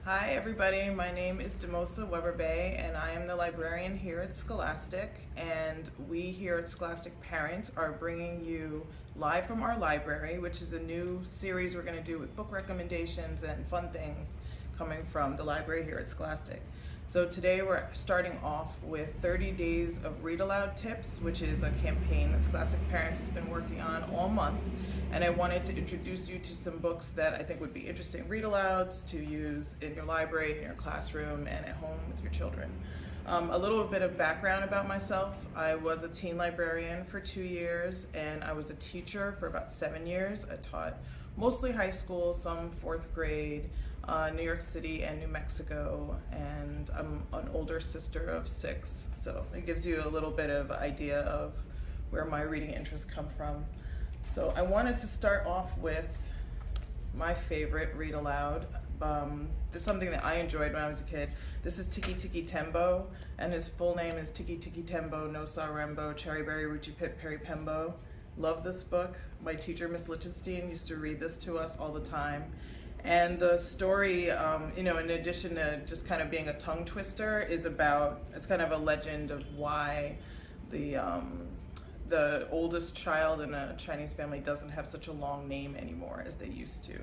Hi everybody, my name is Demosa Weber-Bay and I am the librarian here at Scholastic, and we here at Scholastic Parents are bringing you live from our library, which is a new series we're going to do with book recommendations and fun things coming from the library here at Scholastic. So today we're starting off with 30 days of read-aloud tips, which is a campaign that Scholastic Parents has been working on all month. And I wanted to introduce you to some books that I think would be interesting read-alouds to use in your library, in your classroom, and at home with your children. A little bit of background about myself. I was a teen librarian for 2 years, and I was a teacher for about 7 years. I taught mostly high school, some 4th grade, New York City and New Mexico, and I'm an older sister of 6. So it gives you a little bit of idea of where my reading interests come from. So I wanted to start off with my favorite read aloud. This is something that I enjoyed when I was a kid. This is Tiki Tiki Tembo, and his full name is Tiki Tiki Tembo No Sa Rembo Cherry Berry Ruchi Pip Peri Pembo. Love this book. My teacher, Miss Lichtenstein, used to read this to us all the time. And the story, in addition to just kind of being a tongue twister, is about, it's kind of a legend of why the oldest child in a Chinese family doesn't have such a long name anymore as they used to.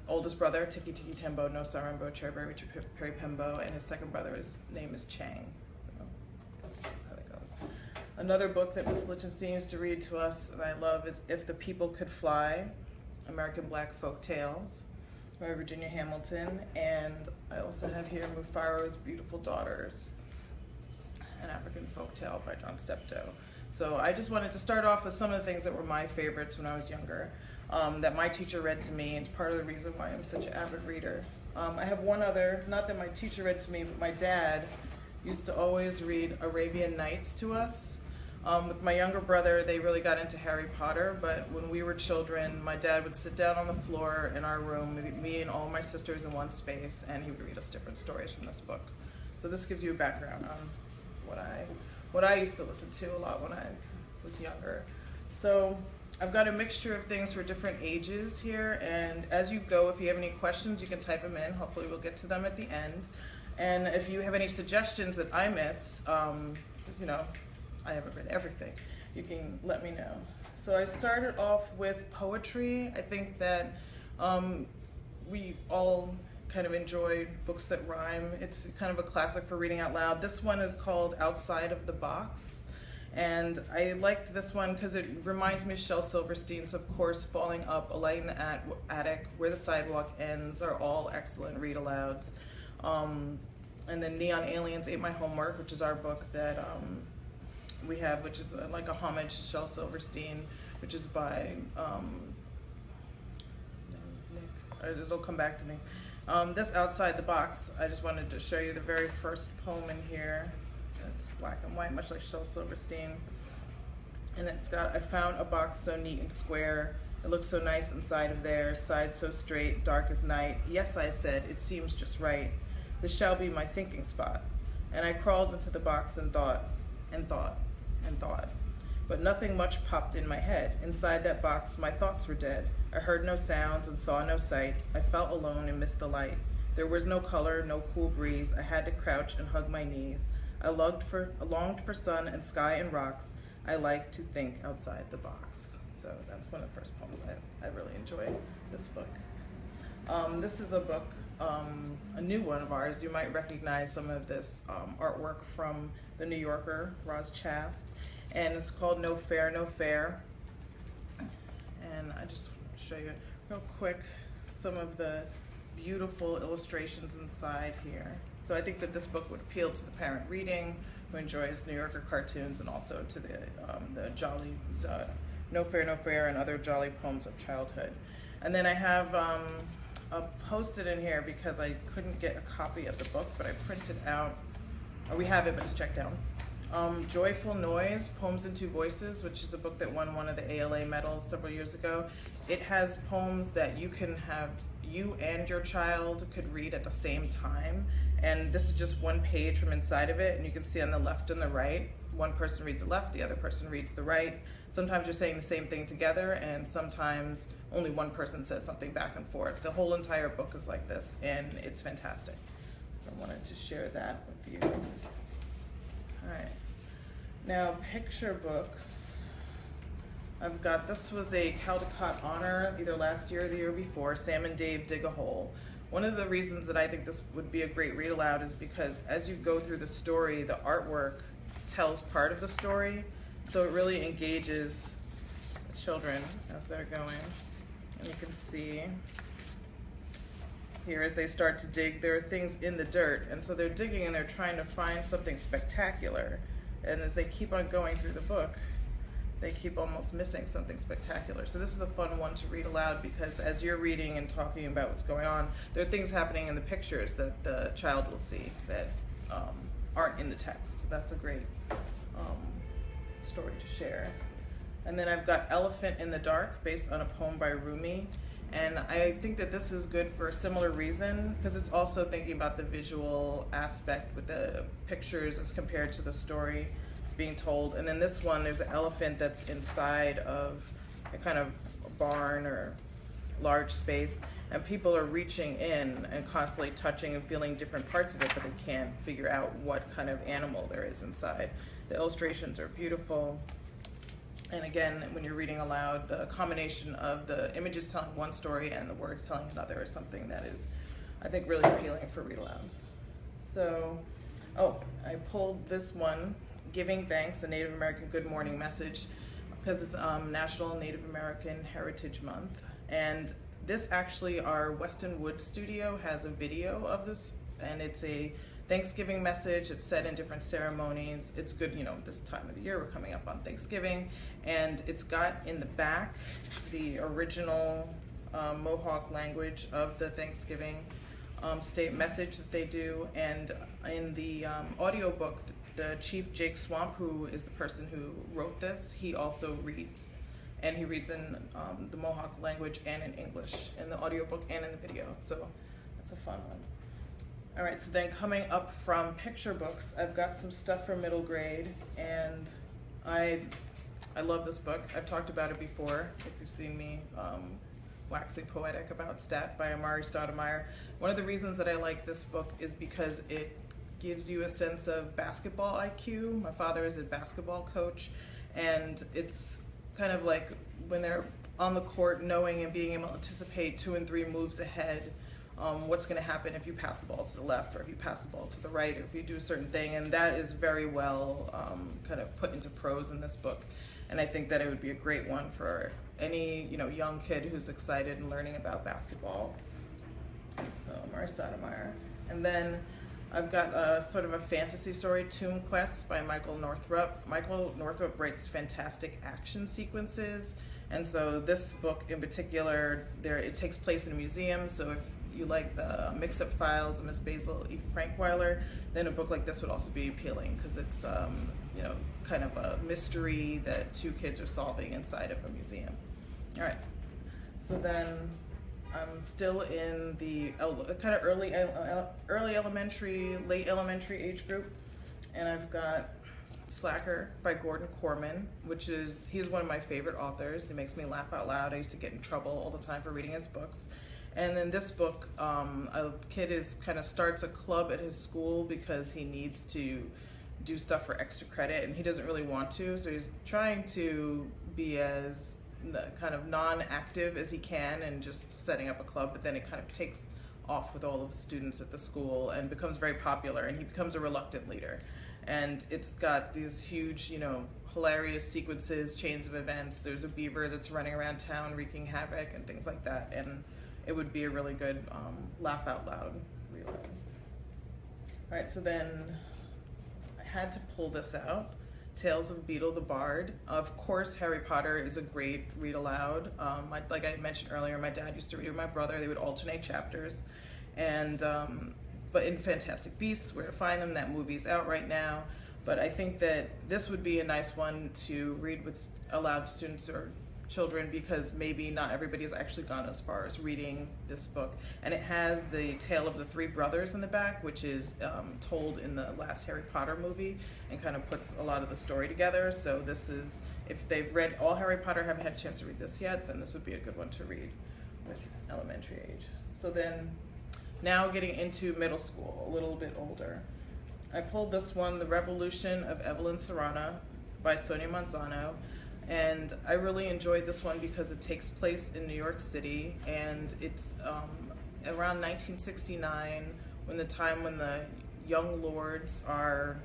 Oldest brother, Tiki Tiki Tembo No Sa Rembo Cherry Berry Peri Pembo, and his second brother's name is Chang. So that's how that goes. Another book that Miss Lichtenstein used to read to us and I love is If the People Could Fly, American Black Folk Tales by Virginia Hamilton, and I also have here Mufaro's Beautiful Daughters, an African folktale by John Steptoe. So I just wanted to start off with some of the things that were my favorites when I was younger, that my teacher read to me, and it's part of the reason why I'm such an avid reader. I have one other, not that my teacher read to me, but my dad used to always read Arabian Nights to us. With my younger brother, they really got into Harry Potter, but when we were children, my dad would sit down on the floor in our room, me and all my sisters in one space, and he would read us different stories from this book. So this gives you a background on what I used to listen to a lot when I was younger. So I've got a mixture of things for different ages here, and as you go, if you have any questions, you can type them in. Hopefully we'll get to them at the end. And if you have any suggestions that I miss, because I haven't read everything, you can let me know. So I started off with poetry. I think that we all kind of enjoy books that rhyme. It's kind of a classic for reading out loud. This one is called Outside of the Box, and I liked this one because it reminds me of Shel Silverstein's, of course, Falling Up, A Light in the Attic, Where the Sidewalk Ends are all excellent read-alouds. And then Neon Aliens Ate My Homework, which is our book that we have, which is like a homage to Shel Silverstein, which is by Nick. It'll come back to me. This Outside the Box, I just wanted to show you the very first poem in here. It's black and white, much like Shel Silverstein. And it's got, I found a box so neat and square. It looks so nice inside of there, side so straight, dark as night. Yes, I said, it seems just right. This shall be my thinking spot. And I crawled into the box and thought, and thought, and thought. But nothing much popped in my head. Inside that box, my thoughts were dead. I heard no sounds and saw no sights. I felt alone and missed the light. There was no color, no cool breeze. I had to crouch and hug my knees. I longed for sun and sky and rocks. I like to think outside the box. So that's one of the first poems I really enjoyed this book. This is a book, a new one of ours. You might recognize some of this artwork from The New Yorker, Roz Chast, and it's called No Fair, No Fair. And I just want to show you real quick some of the beautiful illustrations inside here. So I think that this book would appeal to the parent reading who enjoys New Yorker cartoons, and also to the jolly, No Fair, No Fair, and other jolly poems of childhood. And then I have a post-it in here because I couldn't get a copy of the book, but I printed out, or we have it, but it's checked down. Joyful Noise, Poems in Two Voices, which is a book that won one of the ALA medals several years ago. It has poems that you and your child could read at the same time. And this is just one page from inside of it, and you can see on the left and the right, one person reads the left, the other person reads the right. Sometimes you're saying the same thing together, and sometimes only one person says something back and forth. The whole entire book is like this, and it's fantastic. So I wanted to share that with you. All right. Now, picture books. I've got, this was a Caldecott honor, either last year or the year before, Sam and Dave Dig a Hole. One of the reasons that I think this would be a great read aloud is because as you go through the story, the artwork tells part of the story, so it really engages the children as they're going. And you can see here as they start to dig, there are things in the dirt, and so they're digging and they're trying to find something spectacular. And as they keep on going through the book, they keep almost missing something spectacular. So this is a fun one to read aloud because as you're reading and talking about what's going on, there are things happening in the pictures that the child will see that aren't in the text. That's a great story to share. And then I've got Elephant in the Dark, based on a poem by Rumi. And I think that this is good for a similar reason, because it's also thinking about the visual aspect with the pictures as compared to the story being told. And then this one, there's an elephant that's inside of a kind of barn or large space, and people are reaching in and constantly touching and feeling different parts of it, but they can't figure out what kind of animal there is inside. The illustrations are beautiful. And again, when you're reading aloud, the combination of the images telling one story and the words telling another is something that is, I think, really appealing for read-alouds. So, I pulled this one, Giving Thanks, a Native American Good Morning Message, because it's National Native American Heritage Month. And this actually, our Weston Woods studio has a video of this, and it's a Thanksgiving message. It's set in different ceremonies. It's good, this time of the year, we're coming up on Thanksgiving. And it's got in the back the original Mohawk language of the Thanksgiving state message that they do. And in the audiobook, the Chief Jake Swamp, who is the person who wrote this, he also reads. And he reads in the Mohawk language and in English, in the audiobook and in the video. So that's a fun one. All right, so then coming up from picture books, I've got some stuff for middle grade, and I love this book. I've talked about it before, if you've seen me waxing poetic about Stat by Amari Stoudemire. One of the reasons that I like this book is because it gives you a sense of basketball IQ. My father is a basketball coach, and it's kind of like when they're on the court, knowing and being able to anticipate 2 and 3 moves ahead, what's going to happen if you pass the ball to the left, or if you pass the ball to the right, or if you do a certain thing. And that is very well kind of put into prose in this book. And I think that it would be a great one for any young kid who's excited and learning about basketball. So, Amari Stoudemire. And then I've got a sort of a fantasy story, Tomb Quest by Michael Northrup. Michael Northrup writes fantastic action sequences. And so this book in particular, it takes place in a museum. So if you like the Mix-Up Files of Miss Basil E. Frankweiler, then a book like this would also be appealing, because it's kind of a mystery that 2 kids are solving inside of a museum. All right, so then I'm still in the kind of early elementary, late elementary age group, and I've got Slacker by Gordon Corman, he's one of my favorite authors. He makes me laugh out loud. I used to get in trouble all the time for reading his books. And in this book, a kid starts a club at his school because he needs to do stuff for extra credit, and he doesn't really want to, so he's trying to be as kind of non-active as he can and just setting up a club, but then it kind of takes off with all of the students at the school and becomes very popular, and he becomes a reluctant leader. And it's got these huge, hilarious sequences, chains of events. There's a beaver that's running around town wreaking havoc and things like that, and it would be a really good laugh out loud read. All right, so then I had to pull this out. Tales of Beetle the Bard. Of course, Harry Potter is a great read aloud. Like I mentioned earlier, my dad used to read with my brother. They would alternate chapters. And but in Fantastic Beasts, Where to Find Them, that movie's out right now. But I think that this would be a nice one to read with aloud students or children, because maybe not everybody's actually gone as far as reading this book. And it has the tale of the three brothers in the back, which is told in the last Harry Potter movie, and kind of puts a lot of the story together. So this is, if they've read all Harry Potter, haven't had a chance to read this yet, then this would be a good one to read with elementary age. So then, now getting into middle school, a little bit older. I pulled this one, The Revolution of Evelyn Serrana by Sonia Manzano. And I really enjoyed this one because it takes place in New York City, and it's around 1969, when the young lords are,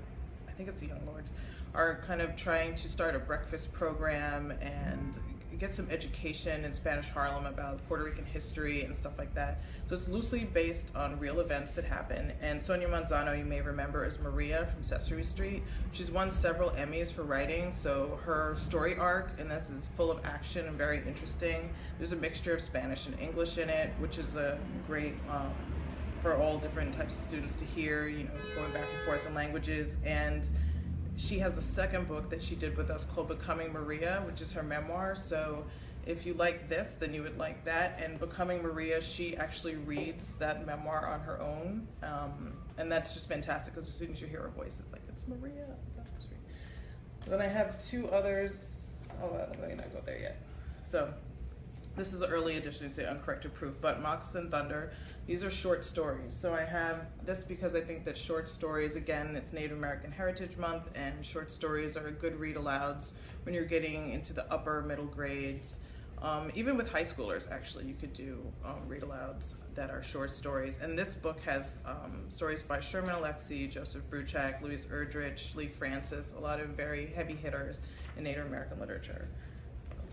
I think it's the young lords, are kind of trying to start a breakfast program and get some education in Spanish Harlem about Puerto Rican history and stuff like that. So it's loosely based on real events that happen. And Sonia Manzano, you may remember, is Maria from Sesame Street. She's won several Emmys for writing, so her story arc in this is full of action and very interesting. There's a mixture of Spanish and English in it, which is a great for all different types of students to hear, you know, going back and forth in languages. And she has a second book that she did with us called Becoming Maria, which is her memoir. So if you like this, then you would like that. And Becoming Maria, she actually reads that memoir on her own. And that's just fantastic, because as soon as you hear her voice, it's like, it's Maria. Then I have two others. Oh, I'm going to not go there yet. So this is an early edition, say Uncorrected Proof, but Moccasin Thunder. These are short stories. So I have this because I think that short stories, again, it's Native American Heritage Month, and short stories are good read-alouds when you're getting into the upper middle grades. Even with high schoolers, actually, you could do read-alouds that are short stories. And this book has stories by Sherman Alexie, Joseph Bruchac, Louise Erdrich, Lee Francis, a lot of very heavy hitters in Native American literature.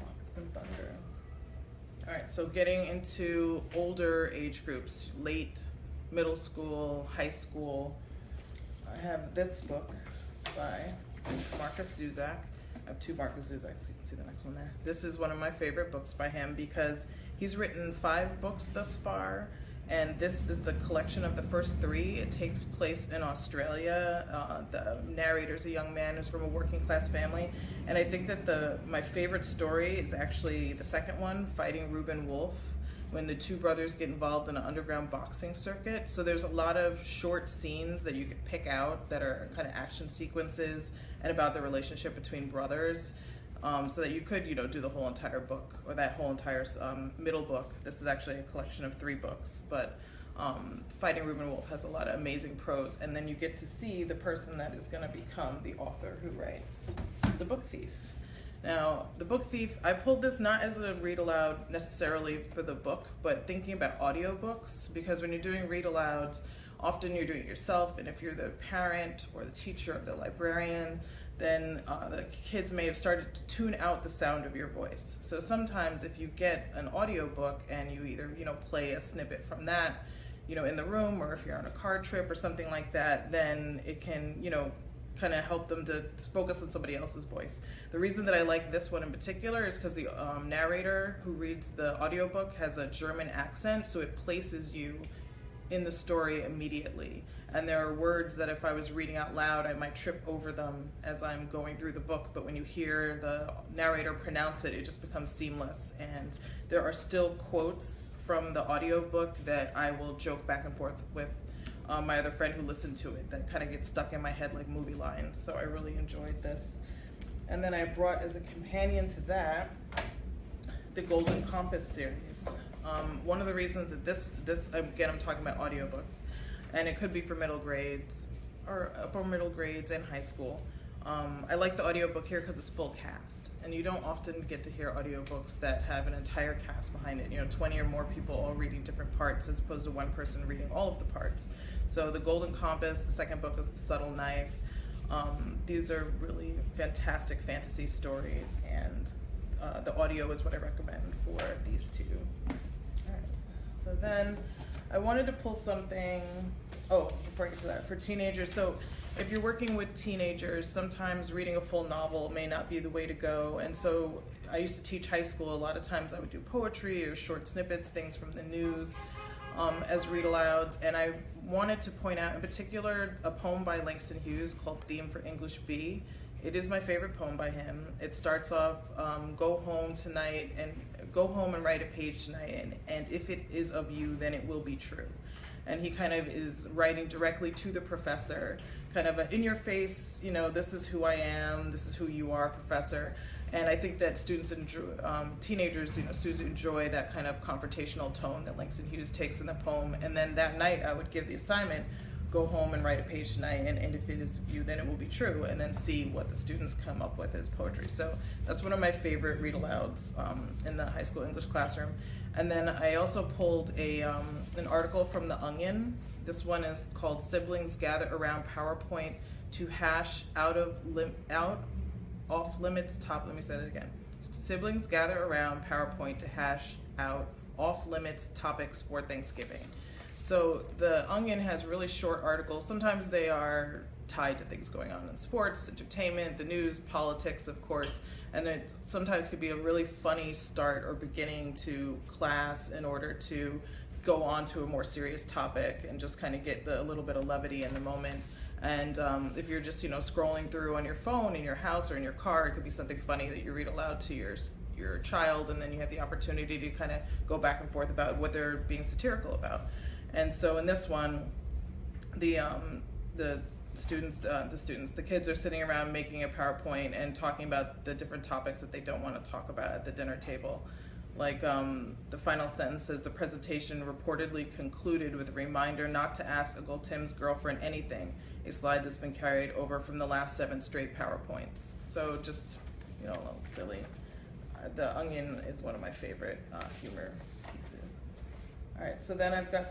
Moccasin Thunder. All right, so getting into older age groups, late middle school, high school. I have this book by Marcus Zuzak. I have two Marcus Zuzaks, so you can see the next one there. This is one of my favorite books by him because he's written 5 books thus far, and this is the collection of the first 3. It takes place in Australia. The narrator's a young man who's from a working class family, and I think that my favorite story is actually the second one, Fighting Reuben Wolf, when the 2 brothers get involved in an underground boxing circuit. So there's a lot of short scenes that you could pick out that are kind of action sequences and about the relationship between brothers. So that you could, you know, do the whole entire book, or that whole entire middle book. This is actually a collection of 3 books, but Fighting Reuben Wolf has a lot of amazing prose, and then you get to see the person that is going to become the author who writes The Book Thief. Now, The Book Thief, I pulled this not as a read-aloud necessarily for the book, but thinking about audiobooks, because when you're doing read-alouds, often you're doing it yourself, and if you're the parent or the teacher or the librarian, then the kids may have started to tune out the sound of your voice. So sometimes if you get an audiobook and you either, you know, play a snippet from that, you know, in the room, or if you're on a car trip or something like that, then it can, you know, kind of help them to focus on somebody else's voice. The reason that I like this one in particular is because the narrator who reads the audiobook has a German accent, so it places you in the story immediately. And there are words that if I was reading out loud, I might trip over them as I'm going through the book, but when you hear the narrator pronounce it, it just becomes seamless. And there are still quotes from the audiobook that I will joke back and forth with my other friend who listened to it that kind of gets stuck in my head like movie lines. So I really enjoyed this. And then I brought as a companion to that the Golden Compass series. One of the reasons that this again, I'm talking about audiobooks, and it could be for middle grades or upper middle grades and high school. I like the audiobook here because it's full cast, and you don't often get to hear audiobooks that have an entire cast behind it, you know, 20 or more people all reading different parts as opposed to one person reading all of the parts. So the Golden Compass, the second book is The Subtle Knife. These are really fantastic fantasy stories, and the audio is what I recommend for these 2. All right. So then I wanted to pull something, before I get to that, for teenagers. So if you're working with teenagers, sometimes reading a full novel may not be the way to go. And so I used to teach high school. A lot of times I would do poetry or short snippets, things from the news. as read-alouds, and I wanted to point out in particular a poem by Langston Hughes called Theme for English B. It is my favorite poem by him. It starts off, go home and write a page tonight, and if it is of you, then it will be true. And he kind of is writing directly to the professor, kind of in your face, you know, this is who I am, this is who you are, professor. And I think that students enjoy, teenagers, students enjoy that kind of confrontational tone that Langston Hughes takes in the poem. And then that night I would give the assignment, go home and write a page tonight, and if it is you, then it will be true, and then see what the students come up with as poetry. So that's one of my favorite read-alouds in the high school English classroom. And then I also pulled an article from The Onion. This one is called Siblings Gather Around PowerPoint to Hash Off-Limits Top, let me say that again. Siblings gather around PowerPoint to hash out off-limits topics for Thanksgiving. So The Onion has really short articles. Sometimes they are tied to things going on in sports, entertainment, the news, politics, of course, and it sometimes could be a really funny start or beginning to class in order to go on to a more serious topic and just kind of get a little bit of levity in the moment. And if you're just scrolling through on your phone in your house or in your car, it could be something funny that you read aloud to your child, and then you have the opportunity to kind of go back and forth about what they're being satirical about. And so in this one, the kids are sitting around making a PowerPoint and talking about the different topics that they don't want to talk about at the dinner table. Like the final sentence says, the presentation reportedly concluded with a reminder not to ask Uncle Tim's girlfriend anything, a slide that's been carried over from the last 7 straight PowerPoints. So just, a little silly. The Onion is one of my favorite humor pieces. All right, so then I've got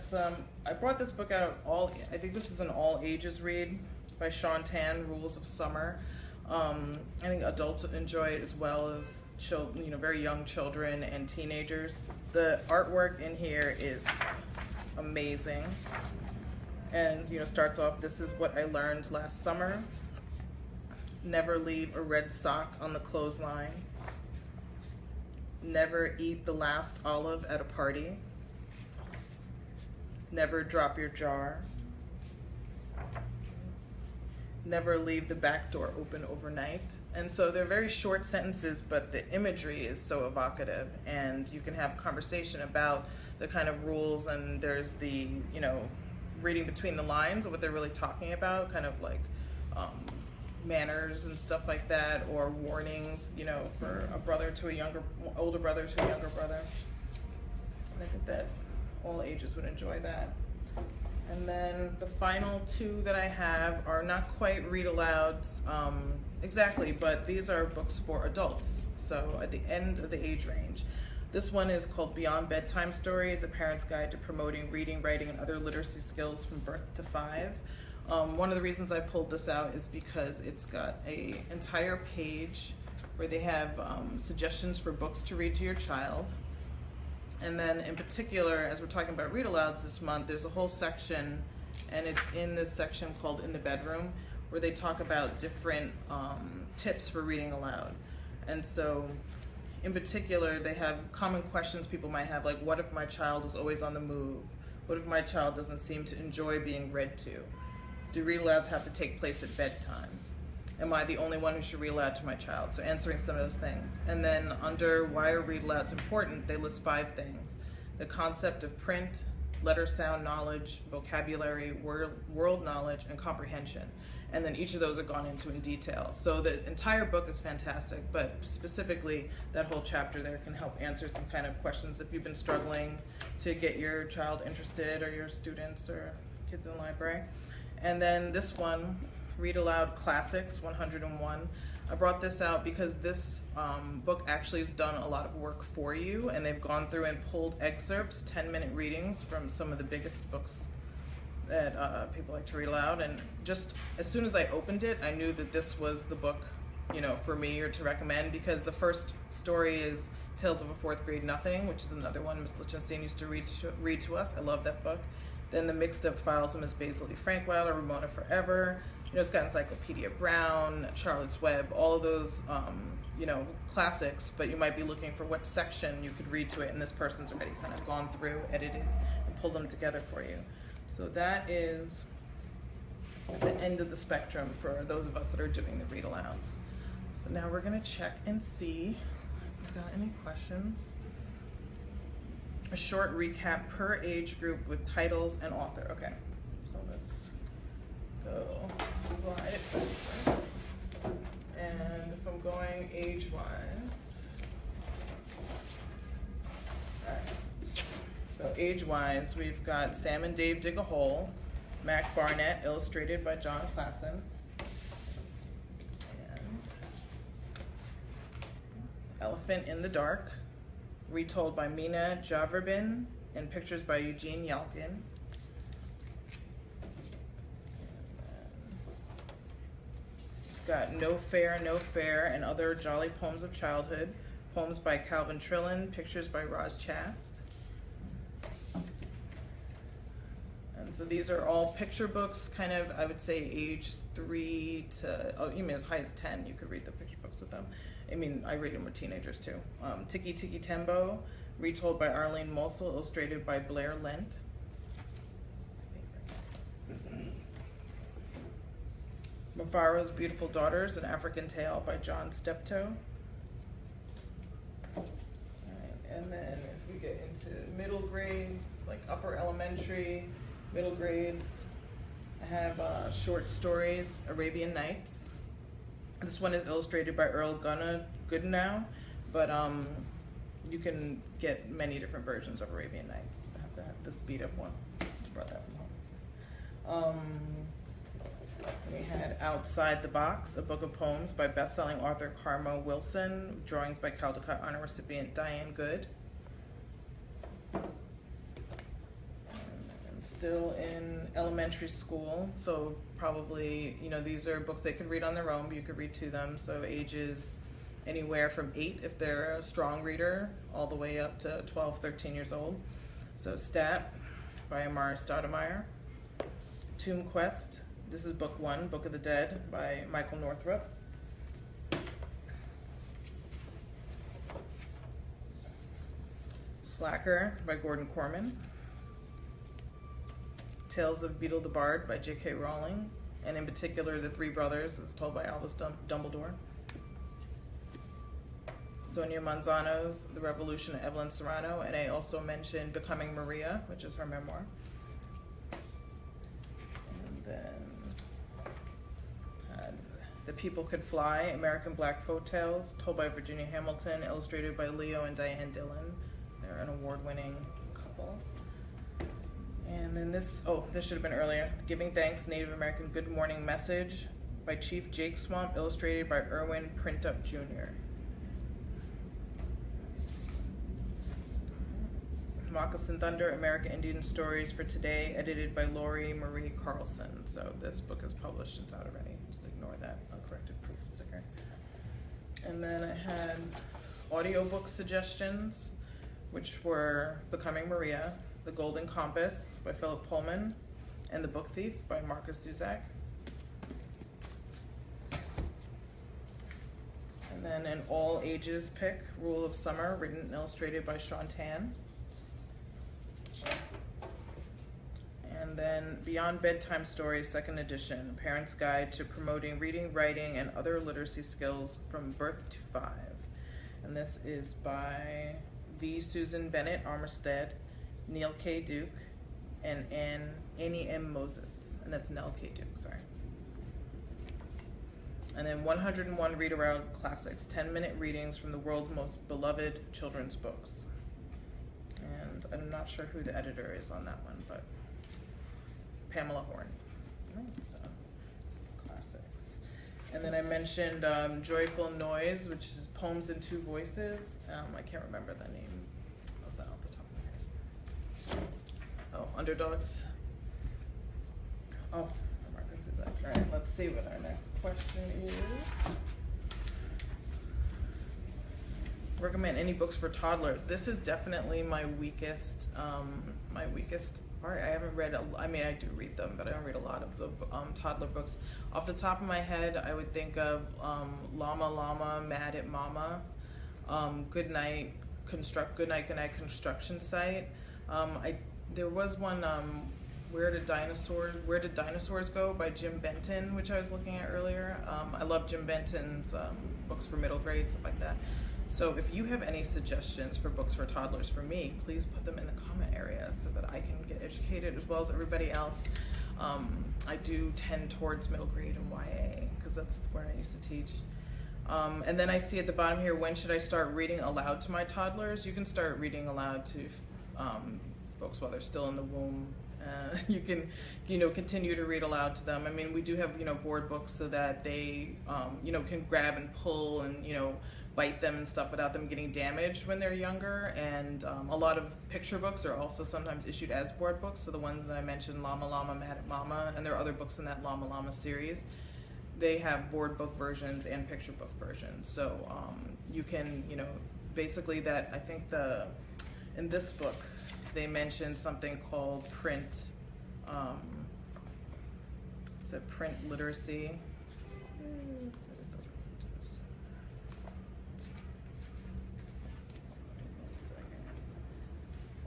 I brought this book out, I think this is an all ages read by Sean Tan, Rules of Summer. I think adults enjoy it as well as children, very young children and teenagers. The artwork in here is amazing. And, starts off, this is what I learned last summer. Never leave a red sock on the clothesline. Never eat the last olive at a party. Never drop your jar. Never leave the back door open overnight. And so they're very short sentences, but the imagery is so evocative, and you can have conversation about the kind of rules, and there's the, reading between the lines of what they're really talking about, kind of like manners and stuff like that, or warnings, for a brother to older brother to a younger brother. And I think that all ages would enjoy that. And then the final 2 that I have are not quite read-alouds exactly, but these are books for adults, so at the end of the age range. This one is called Beyond Bedtime Stories, A Parent's Guide to Promoting Reading, Writing, and Other Literacy Skills from Birth to 5. One of the reasons I pulled this out is because it's got an entire page where they have suggestions for books to read to your child. And then in particular, as we're talking about read-alouds this month, there's a whole section, and it's in this section called In the Bedroom, where they talk about different tips for reading aloud. And so in particular, they have common questions people might have, like, what if my child is always on the move? What if my child doesn't seem to enjoy being read to? Do read-alouds have to take place at bedtime? Am I the only one who should read aloud to my child? So answering some of those things. And then under why are read-alouds important, they list 5 things. The concept of print, letter sound knowledge, vocabulary, world knowledge, and comprehension. And then each of those are gone into in detail. So the entire book is fantastic, but specifically that whole chapter there can help answer some kind of questions if you've been struggling to get your child interested, or your students or kids in the library. And then this one, Read Aloud Classics 101. I brought this out because this book actually has done a lot of work for you, and they've gone through and pulled excerpts, 10-minute readings from some of the biggest books that people like to read aloud. And just as soon as I opened it, I knew that this was the book, for me or to recommend, because the first story is Tales of a Fourth Grade Nothing, which is another one Miss Lichtenstein used to read to us. I love that book. Then The Mixed Up Files of Miss Basil E. Frankweiler, Ramona Forever. It's got Encyclopedia Brown, Charlotte's Web, all of those, classics, but you might be looking for what section you could read to it, and this person's already kind of gone through, edited, and pulled them together for you. So that is the end of the spectrum for those of us that are doing the read-alouds. So now we're going to check and see if we've got any questions. A short recap per age group with titles and author. Okay, so let's go slide it. And if I'm going age-wise, all right. So age-wise, we've got Sam and Dave Dig a Hole, Mac Barnett, illustrated by John Klassen. And Elephant in the Dark, retold by Mina Javerbin, and pictures by Eugene Yalkin. Got No Fair, No Fair, and Other Jolly Poems of Childhood, poems by Calvin Trillin, pictures by Roz Chast. And so these are all picture books, kind of, I would say age 3 to, oh, you mean as high as 10, you could read the picture books with them. I mean, I read them with teenagers too. Tiki Tiki Tembo, retold by Arlene Mosel, illustrated by Blair Lent. Mafaro's Beautiful Daughters, An African Tale by John Steptoe. All right, and then if we get into middle grades, like upper elementary, middle grades, I have short stories, Arabian Nights. This one is illustrated by Earl Goodenow, but you can get many different versions of Arabian Nights. I have to have the speed up one. Brought that one home. We had Outside the Box, a book of poems by best-selling author Karma Wilson, drawings by Caldecott Honor recipient Diane Good. And still in elementary school, so probably, you know, these are books they could read on their own, but you could read to them, so ages anywhere from 8 if they're a strong reader, all the way up to 12, 13 years old. So Stat by Amara Stoudemire. Tomb Quest. This is book 1, Book of the Dead by Michael Northrup. Slacker by Gordon Corman. Tales of Beetle the Bard by J.K. Rowling, and in particular The Three Brothers, as told by Albus Dumbledore. Sonia Manzano's The Revolution of Evelyn Serrano, and I also mentioned Becoming Maria, which is her memoir. And then The People Could Fly, American Black Folk Tales, told by Virginia Hamilton, illustrated by Leo and Diane Dillon. They're an award-winning couple. And then this should have been earlier. Giving Thanks, Native American Good Morning Message by Chief Jake Swamp, illustrated by Irwin Printup Jr. Moccasin Thunder, American Indian Stories for Today, edited by Lori Marie Carlson. So this book is published, it's out already. Just ignore that uncorrected proof sticker. And then I had audiobook suggestions, which were Becoming Maria, The Golden Compass by Philip Pullman, and The Book Thief by Marcus Zuzak. And then an all ages pick, Rule of Summer, written and illustrated by Sean Tan. And then Beyond Bedtime Stories, 2nd edition, A Parent's Guide to Promoting Reading, Writing, and Other Literacy Skills from Birth to 5. And this is by V. Susan Bennett Armistead, Neil K. Duke, and Annie M. Moses. And that's Nell K. Duke, sorry. And then 101 Read-aloud Classics, 10-minute readings from the world's most beloved children's books. And I'm not sure who the editor is on that one, but Pamela Horn. Right, so, classics. And then I mentioned Joyful Noise, which is Poems in 2 Voices. I can't remember the name of that off the top of my head. Oh, Underdogs. Oh, Marcus did that. All right, let's see what our next question is. Recommend any books for toddlers. This is definitely my weakest part. I haven't read, I mean, I do read them, but I don't read a lot of the toddler books. Off the top of my head, I would think of Llama Llama, Mad at Mama, Good Night Construction Site. There was one, Where Did Dinosaurs Go by Jim Benton, which I was looking at earlier. I love Jim Benton's books for middle grade, stuff like that. So if you have any suggestions for books for toddlers for me, please put them in the comment area so that I can get educated as well as everybody else. I do tend towards middle grade and YA because that's where I used to teach. And then I see at the bottom here, when should I start reading aloud to my toddlers? You can start reading aloud to folks while they're still in the womb. You can, continue to read aloud to them. I mean, we do have, board books so that they, can grab and pull and, bite them and stuff without them getting damaged when they're younger. And a lot of picture books are also sometimes issued as board books. So the ones that I mentioned, Llama Llama, Mad at Mama, and there are other books in that Llama Llama series. They have board book versions and picture book versions. So you can, basically that, I think in this book, they mentioned something called print, print literacy.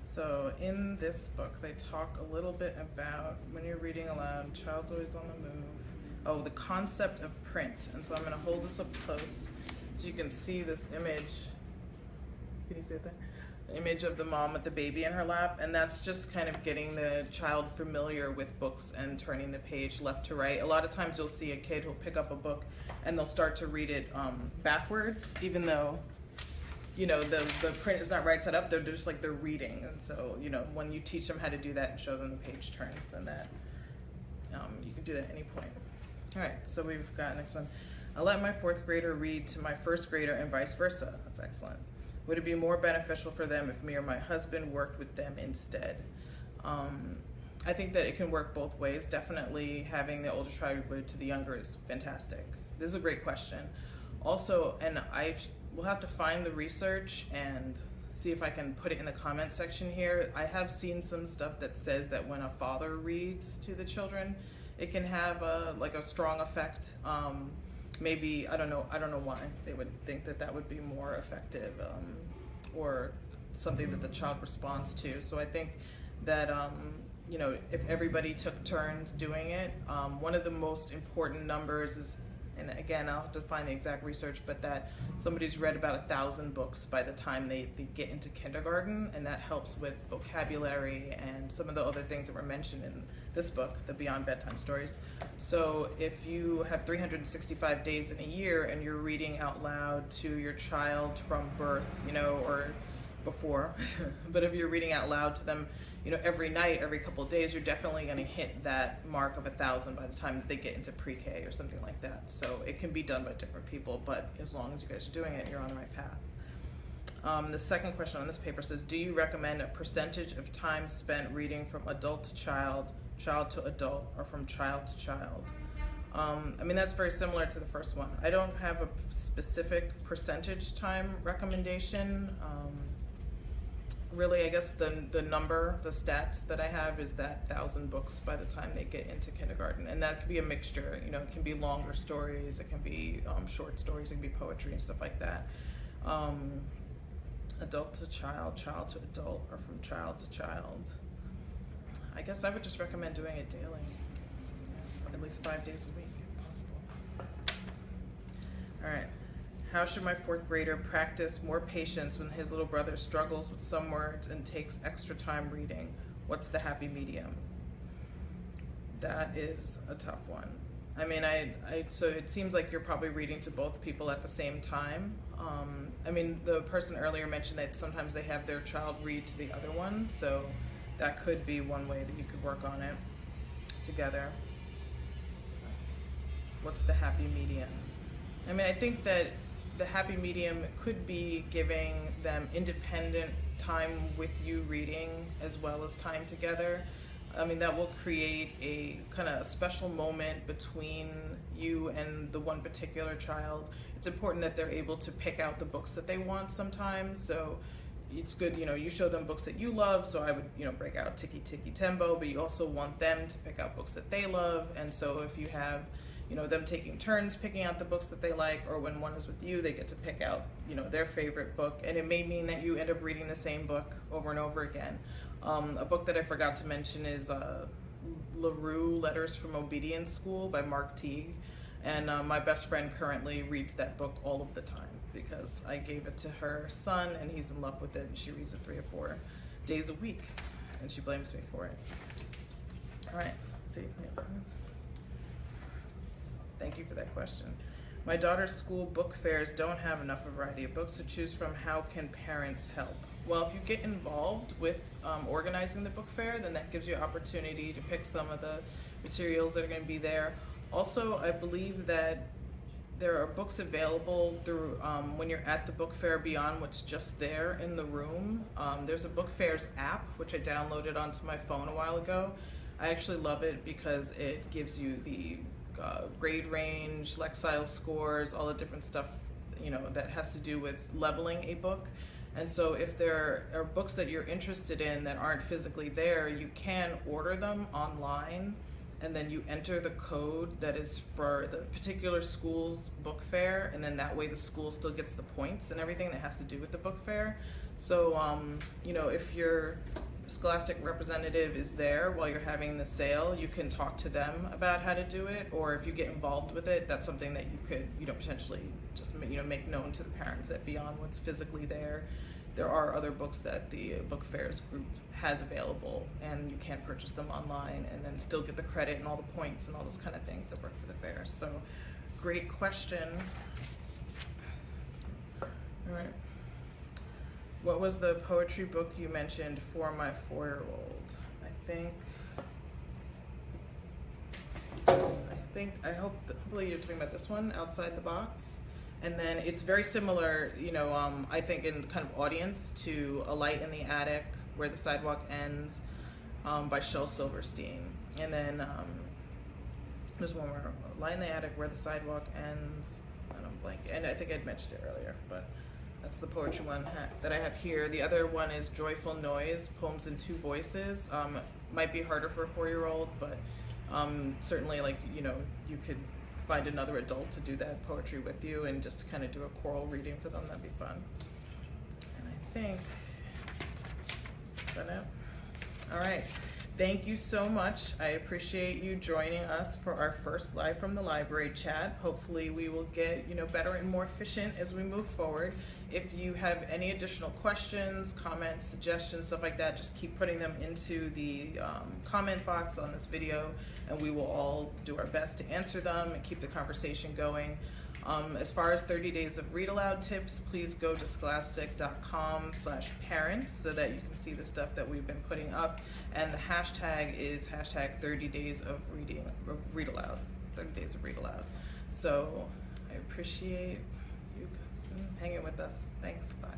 So in this book, they talk a little bit about when you're reading aloud, child's always on the move. Oh, the concept of print. And so I'm gonna hold this up close so you can see this image. Can you see it there? The image of the mom with the baby in her lap. And that's just kind of getting the child familiar with books and turning the page left to right. A lot of times you'll see a kid who'll pick up a book and they'll start to read it backwards, even though the print is not right side up, they're just like they're reading. And so, when you teach them how to do that and show them the page turns, then that, you can do that at any point. All right, so we've got next one. I let my 4th grader read to my 1st grader and vice versa. That's excellent. Would it be more beneficial for them if me or my husband worked with them instead? I think that it can work both ways. Definitely having the older child read to the younger is fantastic. This is a great question. Also, and we'll have to find the research and see if I can put it in the comment section here. I have seen some stuff that says that when a father reads to the children, it can have a strong effect. Maybe, I don't know why they would think that would be more effective or something that the child responds to. So I think that, if everybody took turns doing it, one of the most important numbers is, and again, I'll have to find the exact research, but that somebody's read about 1,000 books by the time they get into kindergarten, and that helps with vocabulary and some of the other things that were mentioned in this book, the Beyond Bedtime Stories. So if you have 365 days in a year and you're reading out loud to your child from birth, or before, but if you're reading out loud to them, every night, every couple of days, you're definitely going to hit that mark of 1,000 by the time that they get into pre-K or something like that. So it can be done by different people, but as long as you guys are doing it, you're on the right path. The second question on this paper says, do you recommend a percentage of time spent reading from adult to child, child to adult, or from child to child? I mean, that's very similar to the first one. I don't have a specific percentage time recommendation. Really, I guess the stats that I have is that 1,000 books by the time they get into kindergarten. And that could be a mixture, it can be longer stories, it can be short stories, it can be poetry and stuff like that. Adult to child, child to adult, or from child to child. I guess I would just recommend doing it daily, at least 5 days a week if possible. All right. How should my 4th grader practice more patience when his little brother struggles with some words and takes extra time reading? What's the happy medium? That is a tough one. I mean, so it seems like you're probably reading to both people at the same time. I mean, the person earlier mentioned that sometimes they have their child read to the other one, so that could be one way that you could work on it together. What's the happy medium? I mean, I think that the happy medium could be giving them independent time with you reading as well as time together. I mean, that will create a kind of a special moment between you and the one particular child. It's important that they're able to pick out the books that they want sometimes. So it's good, you show them books that you love. So I would, break out Tiki Tiki Tembo, but you also want them to pick out books that they love. And so if you have them taking turns picking out the books that they like, or when one is with you, they get to pick out, their favorite book. And it may mean that you end up reading the same book over and over again. A book that I forgot to mention is LaRue Letters from Obedience School by Mark Teague. And my best friend currently reads that book all of the time because I gave it to her son and he's in love with it, and she reads it 3 or 4 days a week and she blames me for it. All right, let's see. Thank you for that question. My daughter's school book fairs don't have enough variety of books to choose from. How can parents help? Well, if you get involved with organizing the book fair, then that gives you an opportunity to pick some of the materials that are going to be there. Also, I believe that there are books available through when you're at the book fair beyond what's just there in the room. There's a book fairs app, which I downloaded onto my phone a while ago. I actually love it because it gives you the grade range, Lexile scores, all the different stuff, you know, that has to do with leveling a book. And so if there are books that you're interested in that aren't physically there, you can order them online, and then you enter the code that is for the particular school's book fair, and then that way the school still gets the points and everything that has to do with the book fair. So, you know, if your Scholastic representative is there while you're having the sale, you can talk to them about how to do it, or if you get involved with it, that's something that you could, you know, potentially just, you know, make known to the parents that beyond what's physically there, there are other books that the book fairs group has available, and you can purchase them online and then still get the credit and all the points and all those kind of things that work for the fair. So, great question. All right. What was the poetry book you mentioned for my 4-year-old? Hopefully you're talking about this one, Outside the Box. And then it's very similar, you know, I think in kind of audience to A Light in the Attic, Where the Sidewalk Ends, by Shel Silverstein. And then there's one more, A Light in the Attic, Where the Sidewalk Ends, and I'm blanking, and I think I'd mentioned it earlier, but that's the poetry one that I have here. The other one is Joyful Noise, Poems in 2 Voices. Might be harder for a 4-year-old, but certainly, like, you know, you could find another adult to do that poetry with you and just kind of do a choral reading for them. That'd be fun. And I think, is that it? All right. Thank you so much. I appreciate you joining us for our first Live from the Library chat. Hopefully we will get, you know, better and more efficient as we move forward. If you have any additional questions, comments, suggestions, stuff like that, just keep putting them into the comment box on this video, and we will all do our best to answer them and keep the conversation going. As far as 30 days of read-aloud tips, please go to scholastic.com/parents so that you can see the stuff that we've been putting up. And the hashtag is hashtag 30 days of read-aloud, 30 days of read-aloud. So I appreciate you hanging with us. Thanks, bye.